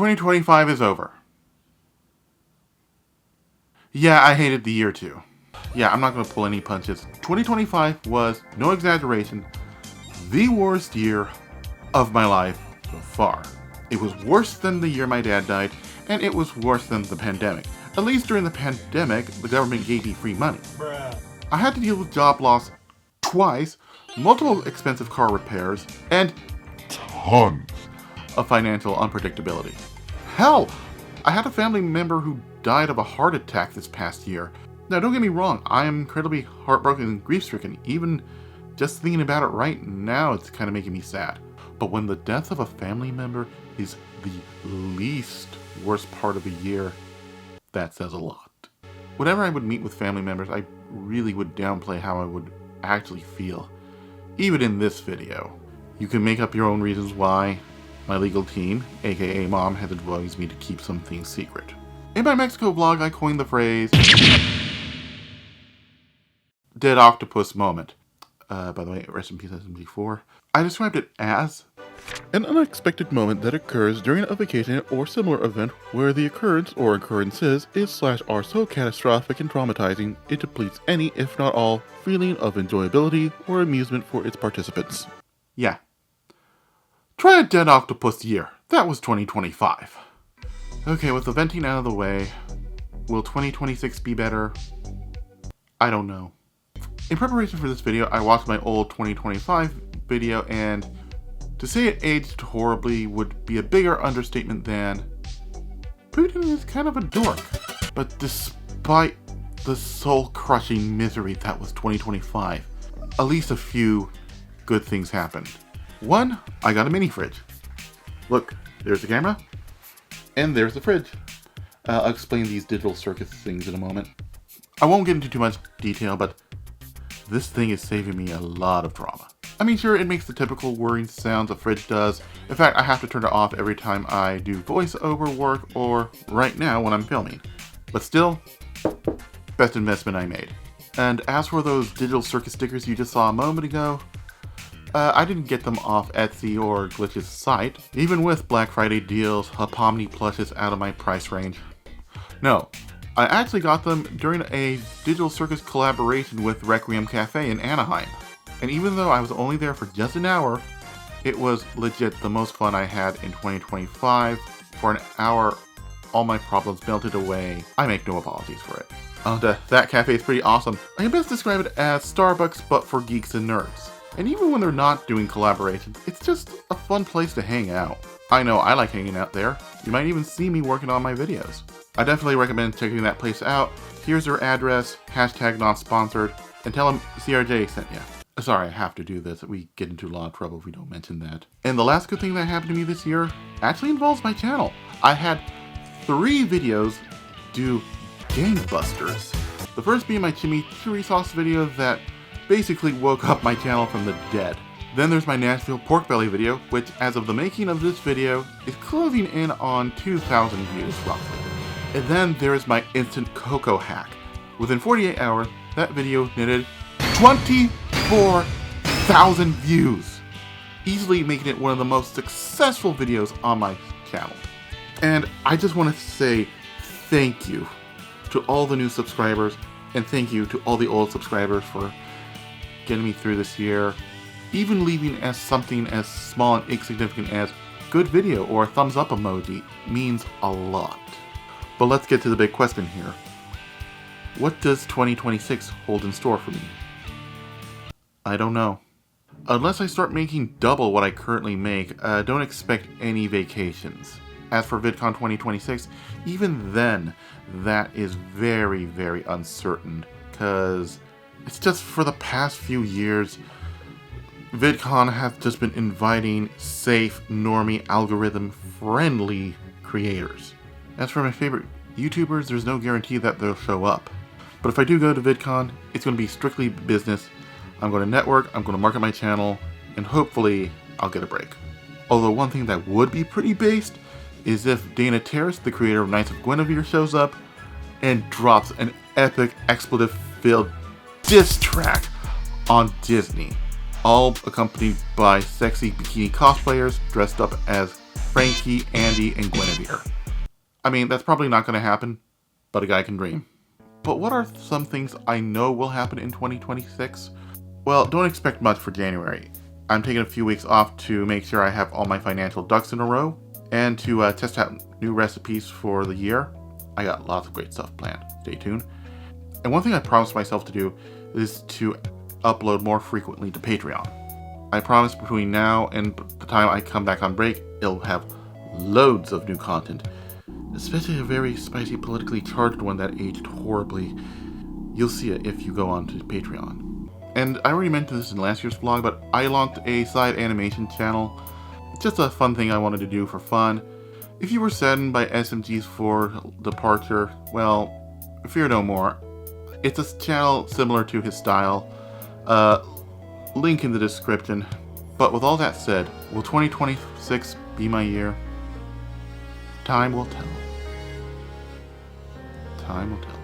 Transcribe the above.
2025 is over. Yeah, I hated the year too. Yeah, I'm not going to pull any punches. 2025 was, no exaggeration, the worst year of my life so far. It was worse than the year my dad died, and it was worse than the pandemic. At least during the pandemic, the government gave me free money. Bruh. I had to deal with job loss twice, multiple expensive car repairs, and tons of financial unpredictability. Hell, I had a family member who died of a heart attack this past year. Now, don't get me wrong, I am incredibly heartbroken and grief-stricken. Even just thinking about it right now, it's kind of making me sad. But when the death of a family member is the least worst part of the year, that says a lot. Whenever I would meet with family members, I really would downplay how I would actually feel. Even in this video. You can make up your own reasons why my legal team, aka Mom, has advised me to keep some things secret. In my Mexico vlog, I coined the phrase dead octopus moment. By the way, rest in peace SMG4. I described it as an unexpected moment that occurs during a vacation or similar event where the occurrence or occurrences are so catastrophic and traumatizing it depletes any, if not all, feeling of enjoyability or amusement for its participants. Yeah. Try a dead octopus year. That was 2025. Okay, with the venting out of the way, will 2026 be better? I don't know. In preparation for this video, I watched my old 2025 video, and to say it aged horribly would be a bigger understatement than Putin is kind of a dork. But despite the soul-crushing misery that was 2025, at least a few good things happened. One, I got a mini fridge. Look, there's the camera, and there's the fridge. I'll explain these digital circus things in a moment. I won't get into too much detail, but this thing is saving me a lot of drama. I mean, sure, it makes the typical whirring sounds a fridge does. In fact, I have to turn it off every time I do voiceover work or right now when I'm filming. But still, best investment I made. And as for those digital circus stickers you just saw a moment ago, I didn't get them off Etsy or Glitch's site, even with Black Friday deals, Hapomni plushes out of my price range. No, I actually got them during a digital circus collaboration with Requiem Cafe in Anaheim. And even though I was only there for just an hour, it was legit the most fun I had in 2025. For an hour, all my problems melted away. I make no apologies for it. That cafe is pretty awesome. I can best describe it as Starbucks but for geeks and nerds. And even when they're not doing collaborations, it's just a fun place to hang out. I know I like hanging out there. You might even see me working on my videos. I definitely recommend checking that place out. Here's their address, #not-sponsored, and tell them CRJ sent you. Sorry, I have to do this. We get into a lot of trouble if we don't mention that. And the last good thing that happened to me this year actually involves my channel. I had 3 videos do gangbusters. The first being my chimichurri sauce video that basically woke up my channel from the dead. Then there's my Nashville pork belly video, which as of the making of this video is closing in on 2,000 views roughly. And then there's my instant cocoa hack. Within 48 hours, that video netted 24,000 views, easily making it one of the most successful videos on my channel. And I just want to say thank you to all the new subscribers, and thank you to all the old subscribers for getting me through this year, even leaving as something as small and insignificant as good video or a thumbs up emoji means a lot. But let's get to the big question here. What does 2026 hold in store for me? I don't know. Unless I start making double what I currently make, don't expect any vacations. As for VidCon 2026, even then, that is very, very uncertain, because it's just for the past few years, VidCon has just been inviting safe, normie, algorithm-friendly creators. As for my favorite YouTubers, there's no guarantee that they'll show up. But if I do go to VidCon, it's going to be strictly business. I'm going to network, I'm going to market my channel, and hopefully I'll get a break. Although one thing that would be pretty based is if Dana Terrace, the creator of Knights of Guinevere, shows up and drops an epic expletive-filled diss track on Disney, all accompanied by sexy bikini cosplayers dressed up as Frankie, Andy, and Guinevere. I mean, that's probably not going to happen, but a guy can dream. But what are some things I know will happen in 2026? Well, don't expect much for January. I'm taking a few weeks off to make sure I have all my financial ducks in a row and to test out new recipes for the year. I got lots of great stuff planned. Stay tuned. And one thing I promised myself to do is to upload more frequently to Patreon. I promise between now and the time I come back on break, it'll have loads of new content, especially a very spicy, politically charged one that aged horribly. You'll see it if you go on to Patreon. And I already mentioned this in last year's vlog, but I launched a side animation channel. It's just a fun thing I wanted to do for fun. If you were saddened by SMG's 4 departure, well, fear no more. It's a channel similar to his style. Link in the description. But with all that said, will 2026 be my year? Time will tell. Time will tell.